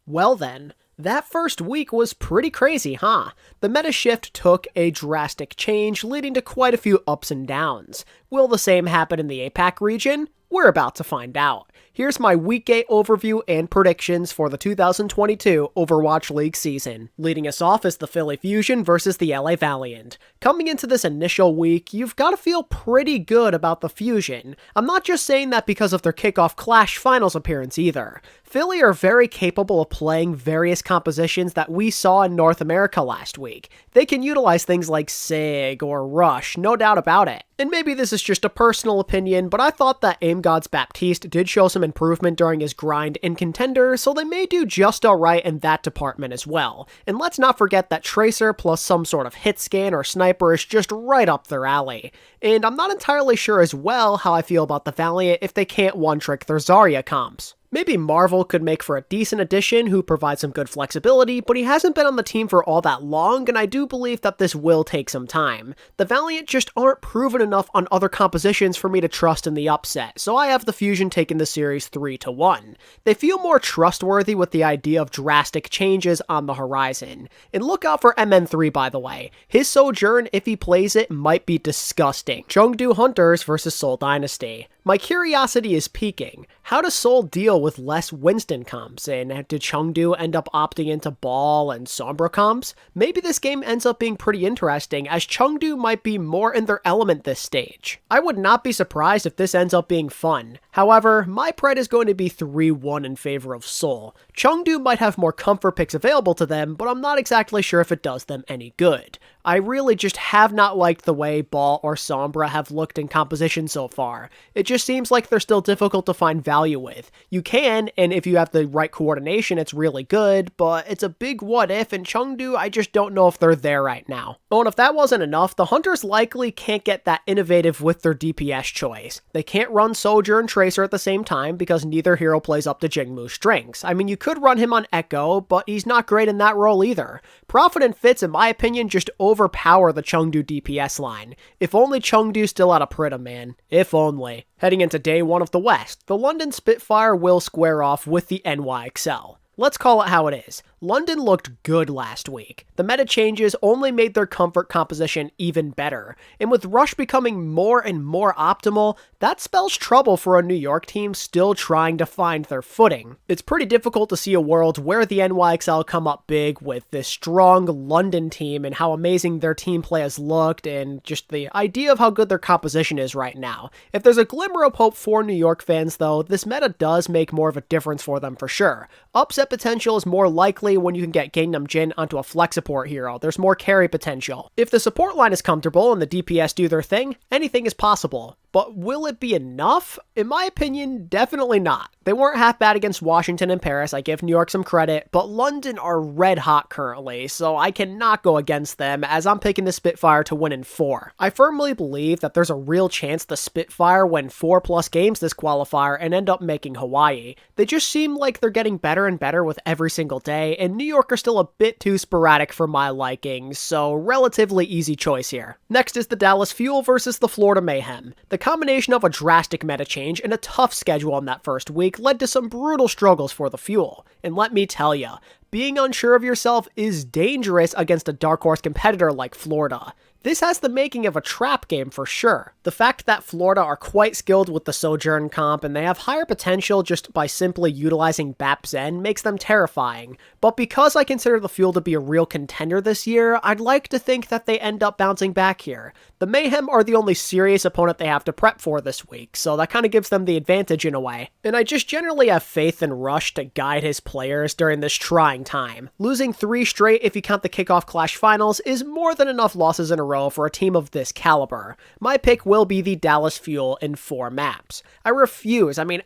Well then, that first week was pretty crazy, huh? The meta shift took a drastic change, leading to quite a few ups and downs. Will the same happen in the APAC region? We're about to find out. Here's my Week 8 overview and predictions for the 2022 Overwatch League season. Leading us off is the Philly Fusion versus the LA Valiant. Coming into this initial week, you've got to feel pretty good about the Fusion. I'm not just saying that because of their kickoff Clash Finals appearance either. Philly are very capable of playing various compositions that we saw in North America last week. They can utilize things like SIG or Rush, no doubt about it. And maybe this is just a personal opinion, but I thought that Aim God's Baptiste did show some improvement during his grind in Contender, so they may do just alright in that department as well. And let's not forget that Tracer plus some sort of hit scan or sniper is just right up their alley. And I'm not entirely sure as well how I feel about the Valiant if they can't one-trick their Zarya comps. Maybe Marvel could make for a decent addition who provides some good flexibility, but he hasn't been on the team for all that long, and I do believe that this will take some time. The Valiant just aren't proven enough on other compositions for me to trust in the upset, so I have the Fusion taking the series 3-1. They feel more trustworthy with the idea of drastic changes on the horizon. And look out for MN3, by the way. His Sojourn, if he plays it, might be disgusting. Chengdu Hunters versus Seoul Dynasty. My curiosity is peaking. How does Seoul deal with less Winston comps, and did Chengdu end up opting into Ball and Sombra comps? Maybe this game ends up being pretty interesting, as Chengdu might be more in their element this stage. I would not be surprised if this ends up being fun. However, my pride is going to be 3-1 in favor of Seoul. Chengdu might have more comfort picks available to them, but I'm not exactly sure if it does them any good. I really just have not liked the way Ball or Sombra have looked in composition so far. It just seems like they're still difficult to find value with. You can, and if you have the right coordination, it's really good, but it's a big what if, and Chengdu, I just don't know if they're there right now. Oh, and if that wasn't enough, the Hunters likely can't get that innovative with their DPS choice. They can't run Sojourn and Tracer at the same time because neither hero plays up to Jingmu's strengths. I mean, you could run him on Echo, but he's not great in that role either. Prophet and Fitz, in my opinion, just overpower the Chengdu DPS line. If only Chengdu still had a Prita, man. If only. Heading into day 1 of the West, the London Spitfire will square off with the NYXL. Let's call it how it is. London looked good last week. The meta changes only made their comfort composition even better, and with Rush becoming more and more optimal, that spells trouble for a New York team still trying to find their footing. It's pretty difficult to see a world where the NYXL come up big with this strong London team and how amazing their team play has looked and just the idea of how good their composition is right now. If there's a glimmer of hope for New York fans though, this meta does make more of a difference for them for sure. Upset potential is more likely when you can get Gangnam Jin onto a flex support hero. There's more carry potential. If the support line is comfortable and the DPS do their thing, anything is possible. But will it be enough? In my opinion, definitely not. They weren't half bad against Washington and Paris, I give New York some credit, but London are red hot currently, so I cannot go against them as I'm picking the Spitfire to win in 4. I firmly believe that there's a real chance the Spitfire win 4+ games this qualifier and end up making Hawaii. They just seem like they're getting better and better with every single day, and New York are still a bit too sporadic for my liking, so relatively easy choice here. Next is the Dallas Fuel versus the Florida Mayhem. The combination of a drastic meta change and a tough schedule in that first week led to some brutal struggles for the Fuel. And let me tell ya, being unsure of yourself is dangerous against a dark horse competitor like Florida. This has the making of a trap game for sure. The fact that Florida are quite skilled with the Sojourn comp and they have higher potential just by simply utilizing Bap Zen makes them terrifying. But because I consider the Fuel to be a real contender this year, I'd like to think that they end up bouncing back here. The Mayhem are the only serious opponent they have to prep for this week, so that kind of gives them the advantage in a way. And I just generally have faith in Rush to guide his players during this trying time. Losing 3 straight if you count the kickoff Clash Finals is more than enough losses in a row for a team of this caliber. My pick will be the Dallas Fuel in 4 maps. I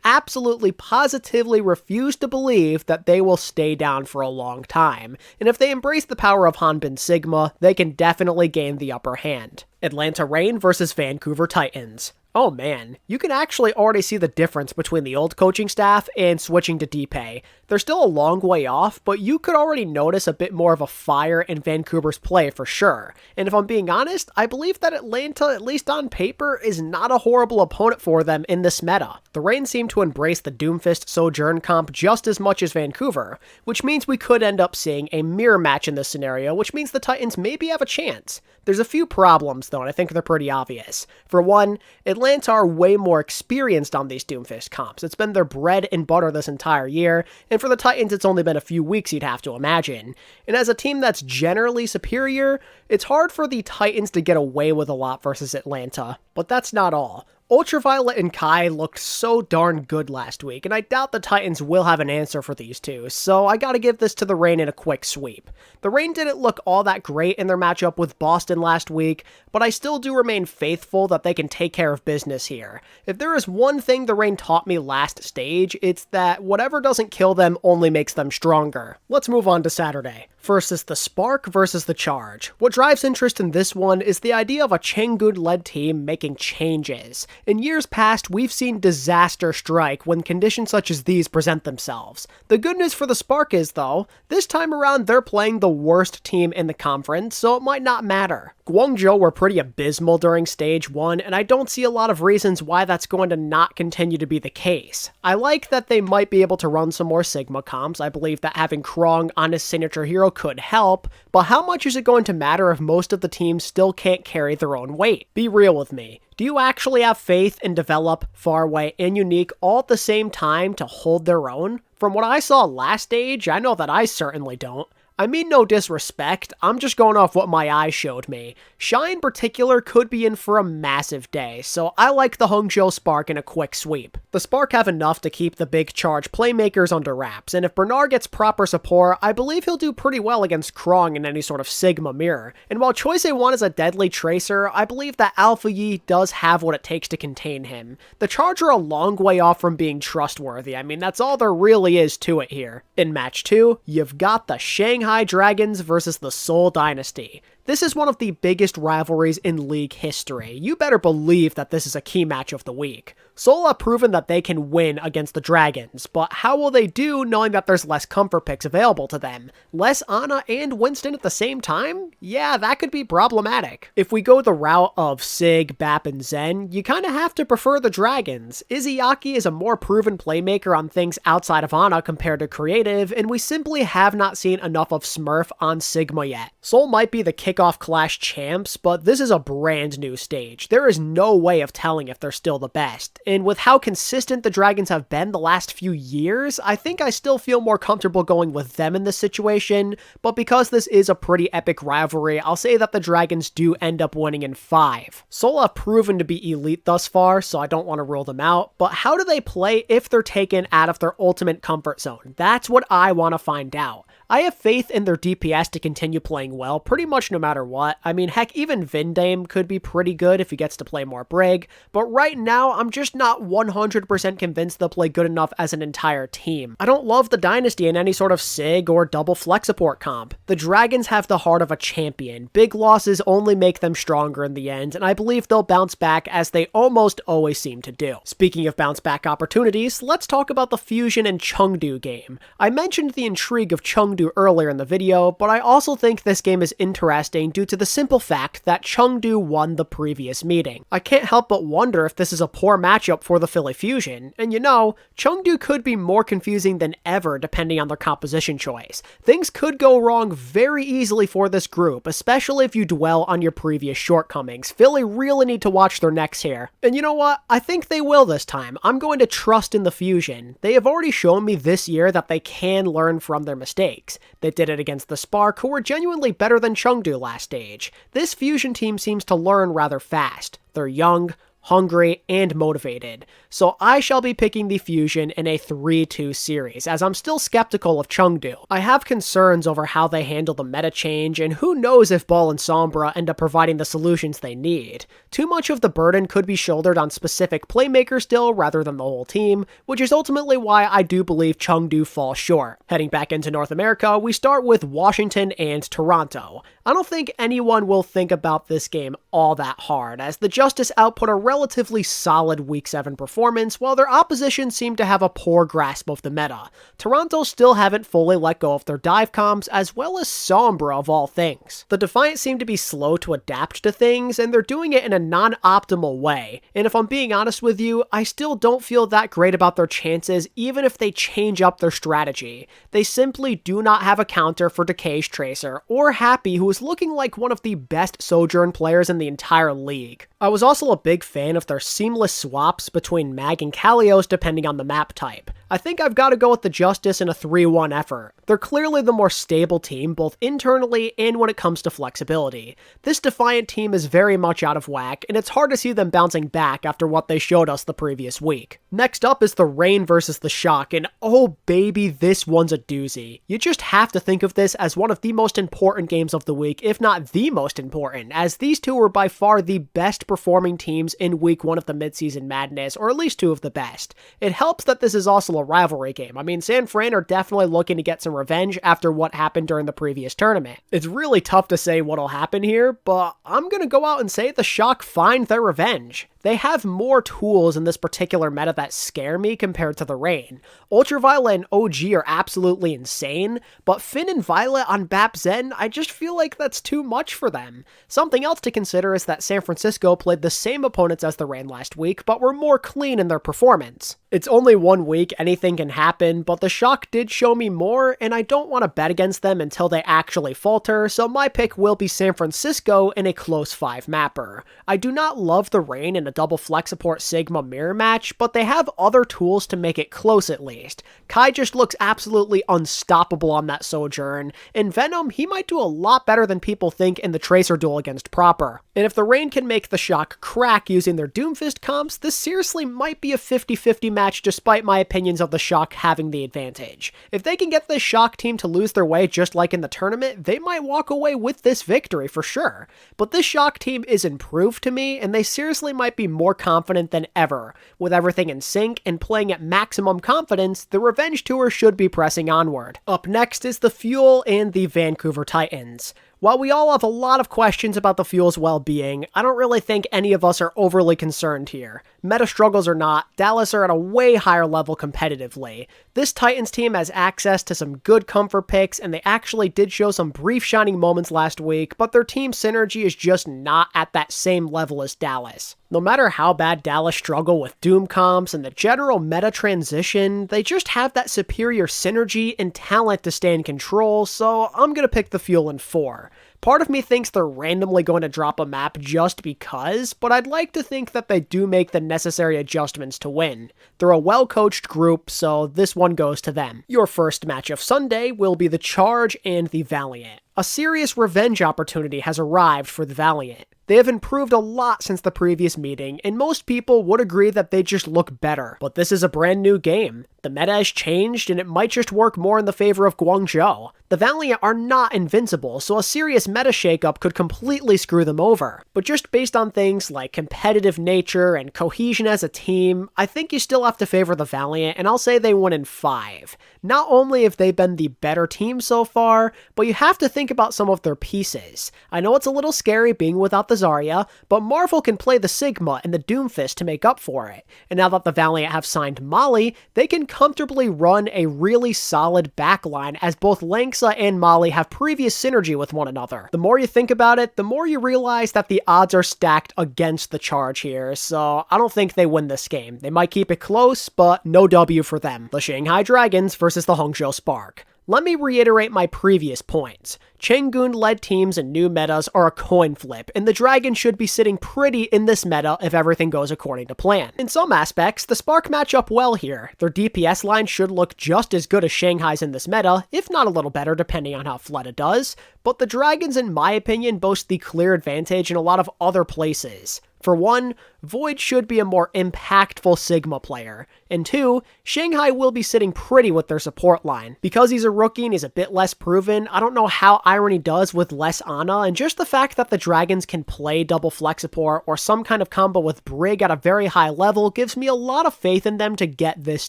absolutely positively refuse to believe that they will stay down for a long time, and if they embrace the power of Hanbin Sigma, they can definitely gain the upper hand. Atlanta Reign versus Vancouver Titans. Oh man, you can actually already see the difference between the old coaching staff and switching to DPay. They're still a long way off, but you could already notice a bit more of a fire in Vancouver's play for sure. And if I'm being honest, I believe that Atlanta, at least on paper, is not a horrible opponent for them in this meta. The Reign seem to embrace the Doomfist Sojourn comp just as much as Vancouver, which means we could end up seeing a mirror match in this scenario, which means the Titans maybe have a chance. There's a few problems though, and I think they're pretty obvious. For one, Atlanta are way more experienced on these Doomfist comps. It's been their bread and butter this entire year, and for the Titans it's only been a few weeks, you'd have to imagine. And as a team that's generally superior, it's hard for the Titans to get away with a lot versus Atlanta. But that's not all. Ultraviolet and Kai looked so darn good last week, and I doubt the Titans will have an answer for these two, so I gotta give this to the Reign in a quick sweep. The Reign didn't look all that great in their matchup with Boston last week, but I still do remain faithful that they can take care of business here. If there is one thing the Reign taught me last stage, it's that whatever doesn't kill them only makes them stronger. Let's move on to Saturday. First is the Spark versus the Charge. What drives interest in this one is the idea of a Changgood-led team making changes. In years past, we've seen disaster strike when conditions such as these present themselves. The good news for the Spark is, though, this time around they're playing the worst team in the conference, so it might not matter. Guangzhou were pretty abysmal during Stage 1, and I don't see a lot of reasons why that's going to not continue to be the case. I like that they might be able to run some more Sigma comps. I believe that having Krong on his signature hero could help, but how much is it going to matter if most of the teams still can't carry their own weight? Be real with me. Do you actually have faith in Develop, Faraway, and Unique all at the same time to hold their own? From what I saw last stage, I know that I certainly don't. I mean no disrespect, I'm just going off what my eyes showed me. Shy in particular could be in for a massive day, so I like the Hangzhou Spark in a quick sweep. The Spark have enough to keep the big charge playmakers under wraps, and if Bernard gets proper support, I believe he'll do pretty well against Krong in any sort of Sigma mirror. And while Choice A1 is a deadly tracer, I believe that Alpha Yi does have what it takes to contain him. The Charge are a long way off from being trustworthy, I mean that's all there really is to it here. In match 2, you've got the Shanghai Dragons versus the Seoul Dynasty. This is one of the biggest rivalries in League history. You better believe that this is a key match of the week. Seoul have proven that they can win against the Dragons, but how will they do knowing that there's less comfort picks available to them? Less Ana and Winston at the same time? Yeah, that could be problematic. If we go the route of Sig, Bap, and Zen, you kinda have to prefer the Dragons. Izayaki is a more proven playmaker on things outside of Ana compared to Creative, and we simply have not seen enough of Smurf on Sigma yet. Seoul might be the kickoff Clash champs, but this is a brand new stage. There is no way of telling if they're still the best. And with how consistent the Dragons have been the last few years, I think I still feel more comfortable going with them in this situation, but because this is a pretty epic rivalry, I'll say that the Dragons do end up winning in 5. Seoul have proven to be elite thus far, so I don't want to rule them out, but how do they play if they're taken out of their ultimate comfort zone? That's what I want to find out. I have faith in their DPS to continue playing well, pretty much no matter what. I mean, heck, even Vindame could be pretty good if he gets to play more Brig, but right now, I'm just not 100% convinced they'll play good enough as an entire team. I don't love the Dynasty in any sort of Sig or double flex support comp. The Dragons have the heart of a champion. Big losses only make them stronger in the end, and I believe they'll bounce back as they almost always seem to do. Speaking of bounce back opportunities, let's talk about the Fusion and Chengdu game. I mentioned the intrigue of Chengdu earlier in the video, but I also think this game is interesting due to the simple fact that Chengdu won the previous meeting. I can't help but wonder if this is a poor matchup for the Philly Fusion, and you know, Chengdu could be more confusing than ever depending on their composition choice. Things could go wrong very easily for this group, especially if you dwell on your previous shortcomings. Philly really need to watch their necks here. And you know what? I think they will this time. I'm going to trust in the Fusion. They have already shown me this year that they can learn from their mistakes. They did it against the Spark, who were genuinely better than Chengdu last stage. This Fusion team seems to learn rather fast. They're young, hungry, and motivated. So I shall be picking the Fusion in a 3-2 series, as I'm still skeptical of Chengdu. I have concerns over how they handle the meta change, and who knows if Ball and Sombra end up providing the solutions they need. Too much of the burden could be shouldered on specific playmakers still, rather than the whole team, which is ultimately why I do believe Chengdu falls short. Heading back into North America, we start with Washington and Toronto. I don't think anyone will think about this game all that hard, as the Justice output a relatively solid Week 7 performance, while their opposition seemed to have a poor grasp of the meta. Toronto still haven't fully let go of their dive comps, as well as Sombra of all things. The Defiant seem to be slow to adapt to things, and they're doing it in a non-optimal way, and if I'm being honest with you, I still don't feel that great about their chances even if they change up their strategy. They simply do not have a counter for Decay's Tracer, or Happy, who is looking like one of the best Sojourn players in the entire league. I was also a big fan of their seamless swaps between Mag and Kalios depending on the map type. I think I've got to go with the Justice in a 3-1 effort. They're clearly the more stable team, both internally and when it comes to flexibility. This Defiant team is very much out of whack, and it's hard to see them bouncing back after what they showed us the previous week. Next up is the Reign versus the Shock, and oh baby, this one's a doozy. You just have to think of this as one of the most important games of the week, if not the most important, as these two were by far the best performing teams in Week 1 of the midseason madness, or at least two of the best. It helps that this is also a rivalry game. I mean, San Fran are definitely looking to get some revenge after what happened during the previous tournament. It's really tough to say what'll happen here, but I'm gonna go out and say the Shock find their revenge. They have more tools in this particular meta that scare me compared to the Reign. Ultraviolet and OG are absolutely insane, but Finn and Violet on BAP Zen, I just feel like that's too much for them. Something else to consider is that San Francisco played the same opponents as the Reign last week, but were more clean in their performance. It's only 1 week, anything can happen, but the Shock did show me more, and I don't want to bet against them until they actually falter, so my pick will be San Francisco in a close 5 mapper. I do not love the Reign in a double flex support Sigma mirror match, but they have other tools to make it close at least. Kai just looks absolutely unstoppable on that Sojourn, and Venom, he might do a lot better than people think in the Tracer duel against Proper. And if the Reign can make the Shock crack using their Doomfist comps, this seriously might be a 50-50 match despite my opinions of the Shock having the advantage. If they can get this Shock team to lose their way just like in the tournament, they might walk away with this victory for sure. But this Shock team is improved to me, and they seriously might be more confident than ever. With everything in sync and playing at maximum confidence, the Revenge Tour should be pressing onward. Up next is the Fuel and the Vancouver Titans. While we all have a lot of questions about the Fuel's well-being, I don't really think any of us are overly concerned here. Meta struggles or not, Dallas are at a way higher level competitively. This Titans team has access to some good comfort picks, and they actually did show some brief shining moments last week, but their team synergy is just not at that same level as Dallas. No matter how bad Dallas struggle with Doom comps and the general meta transition, they just have that superior synergy and talent to stay in control, so I'm gonna pick the Fuel in 4. Part of me thinks they're randomly going to drop a map just because, but I'd like to think that they do make the necessary adjustments to win. They're a well-coached group, so this one goes to them. Your first match of Sunday will be the Charge and the Valiant. A serious revenge opportunity has arrived for the Valiant. They have improved a lot since the previous meeting, and most people would agree that they just look better. But this is a brand new game. The meta has changed, and it might just work more in the favor of Guangzhou. The Valiant are not invincible, so a serious meta shakeup could completely screw them over. But just based on things like competitive nature and cohesion as a team, I think you still have to favor the Valiant, and I'll say they win in 5. Not only have they been the better team so far, but you have to think about some of their pieces. I know it's a little scary being without the Zarya, but Marvel can play the Sigma and the Doomfist to make up for it. And now that the Valiant have signed Molly, they can comfortably run a really solid backline, as both Lanksa and Molly have previous synergy with one another. The more you think about it, the more you realize that the odds are stacked against the Charge here, so I don't think they win this game. They might keep it close, but no W for them. The Shanghai Dragons versus the Hangzhou Spark. Let me reiterate my previous points. Changgun-led teams and new metas are a coin flip, and the Dragon should be sitting pretty in this meta if everything goes according to plan. In some aspects, the Spark match up well here. Their DPS line should look just as good as Shanghai's in this meta, if not a little better depending on how Fleta does, but the Dragons, in my opinion, boast the clear advantage in a lot of other places. For one, Void should be a more impactful Sigma player, and 2, Shanghai will be sitting pretty with their support line. Because he's a rookie and is a bit less proven, I don't know how Irony does with less Ana, and just the fact that the Dragons can play double flex support or some kind of combo with Brig at a very high level gives me a lot of faith in them to get this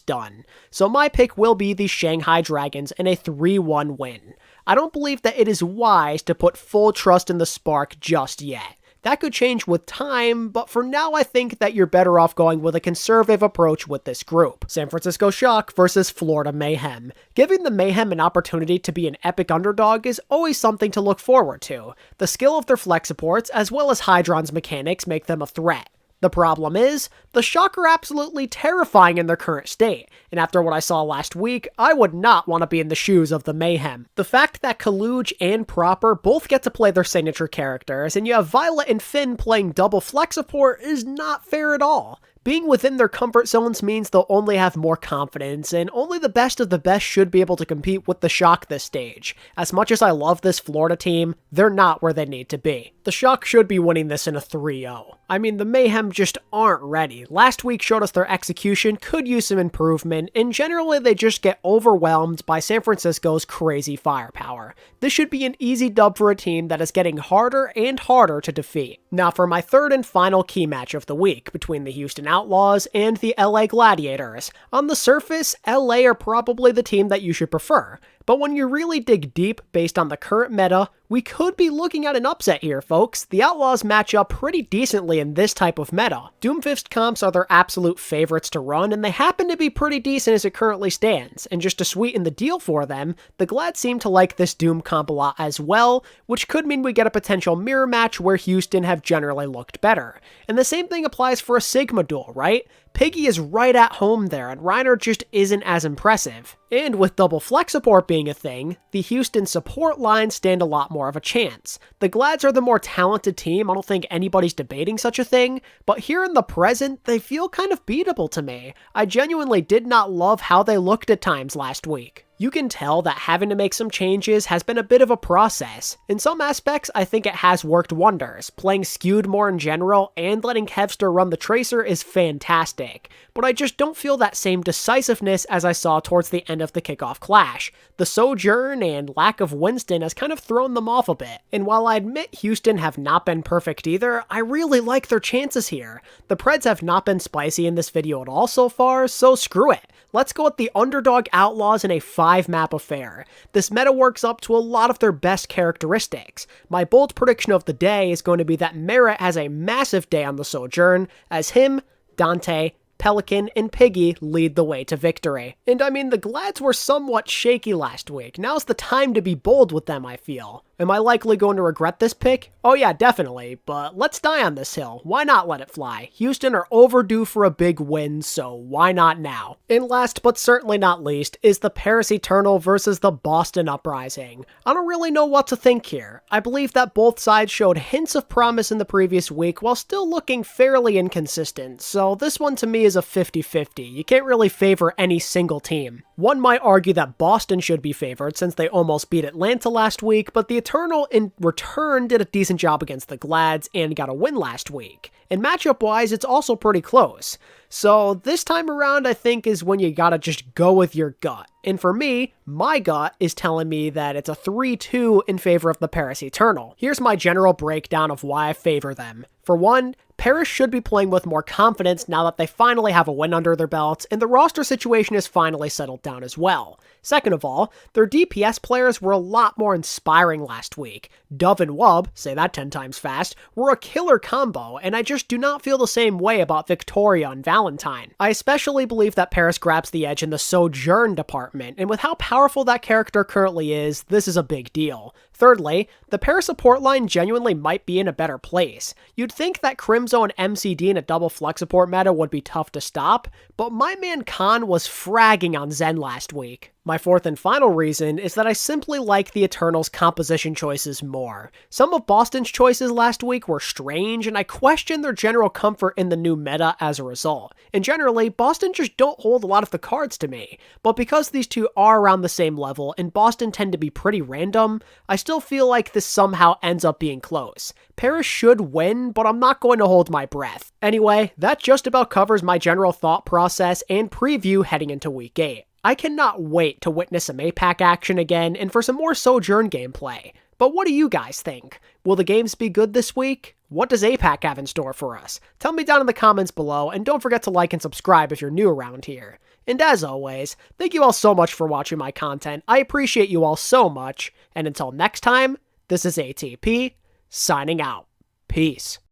done. So my pick will be the Shanghai Dragons in a 3-1 win. I don't believe that it is wise to put full trust in the Spark just yet. That could change with time, but for now I think that you're better off going with a conservative approach with this group. San Francisco Shock versus Florida Mayhem. Giving the Mayhem an opportunity to be an epic underdog is always something to look forward to. The skill of their flex supports as well as Hydron's mechanics make them a threat. The problem is, the Shock are absolutely terrifying in their current state, and after what I saw last week, I would not want to be in the shoes of the Mayhem. The fact that Kaluj and Proper both get to play their signature characters, and you have Violet and Finn playing double flex support is not fair at all. Being within their comfort zones means they'll only have more confidence, and only the best of the best should be able to compete with the Shock this stage. As much as I love this Florida team, they're not where they need to be. The Shock should be winning this in a 3-0. I mean, the Mayhem just aren't ready. Last week showed us their execution could use some improvement, and generally they just get overwhelmed by San Francisco's crazy firepower. This should be an easy dub for a team that is getting harder and harder to defeat. Now for my third and final key match of the week, between the Houston Outlaws and the LA Gladiators. On the surface, LA are probably the team that you should prefer, but when you really dig deep based on the current meta, we could be looking at an upset here, folks. The Outlaws match up pretty decently in this type of meta. Doomfist comps are their absolute favorites to run, and they happen to be pretty decent as it currently stands. And just to sweeten the deal for them, the Glad seem to like this Doom comp a lot as well, which could mean we get a potential mirror match where Houston have generally looked better. And the same thing applies for a Sigma duel, right? Piggy is right at home there, and Reiner just isn't as impressive. And with double flex support being a thing, the Houston support lines stand a lot more of a chance. The Glads are the more talented team, I don't think anybody's debating such a thing, but here in the present, they feel kind of beatable to me. I genuinely did not love how they looked at times last week. You can tell that having to make some changes has been a bit of a process. In some aspects, I think it has worked wonders. Playing skewed more in general and letting Kevster run the Tracer is fantastic, but I just don't feel that same decisiveness as I saw towards the end of the kickoff clash. The Sojourn and lack of Winston has kind of thrown them off a bit, and while I admit Houston have not been perfect either, I really like their chances here. The Preds have not been spicy in this video at all so far, so screw it. Let's go with the underdog Outlaws in a 5-map affair. This meta works up to a lot of their best characteristics. My bold prediction of the day is going to be that Merritt has a massive day on the Sojourn, as him, Dante, Pelican, and Piggy lead the way to victory. And I mean, the Glads were somewhat shaky last week. Now's the time to be bold with them, I feel. Am I likely going to regret this pick? Oh yeah, definitely, but let's die on this hill. Why not let it fly? Houston are overdue for a big win, so why not now? And last but certainly not least is the Paris Eternal versus the Boston Uprising. I don't really know what to think here. I believe that both sides showed hints of promise in the previous week while still looking fairly inconsistent, so this one to me is a 50-50. You can't really favor any single team. One might argue that Boston should be favored since they almost beat Atlanta last week, but the Eternal in return did a decent job against the Glads and got a win last week. And matchup-wise, it's also pretty close. So this time around, I think, is when you gotta just go with your gut. And for me, my gut is telling me that it's a 3-2 in favor of the Paris Eternal. Here's my general breakdown of why I favor them. For one, Paris should be playing with more confidence now that they finally have a win under their belts, and the roster situation is finally settled down as well. Second of all, their DPS players were a lot more inspiring last week. Dove and Wub, say that 10 times fast, were a killer combo, and I just do not feel the same way about Victoria and Valentine. I especially believe that Paris grabs the edge in the Sojourn department, and with how powerful that character currently is, this is a big deal. Thirdly, the Paris support line genuinely might be in a better place. You'd think that Crimzo and MCD in a double flex support meta would be tough to stop, but my man Khan was fragging on Zen last week. My fourth and final reason is that I simply like the Eternals' composition choices more. Some of Boston's choices last week were strange, and I question their general comfort in the new meta as a result. And generally, Boston just don't hold a lot of the cards to me. But because these two are around the same level, and Boston tend to be pretty random, I still feel like this somehow ends up being close. Paris should win, but I'm not going to hold my breath. Anyway, that just about covers my general thought process and preview heading into Week 8. I cannot wait to witness some APAC action again and for some more Sojourn gameplay. But what do you guys think? Will the games be good this week? What does APAC have in store for us? Tell me down in the comments below, and don't forget to like and subscribe if you're new around here. And as always, thank you all so much for watching my content. I appreciate you all so much, and until next time, this is ATP, signing out. Peace.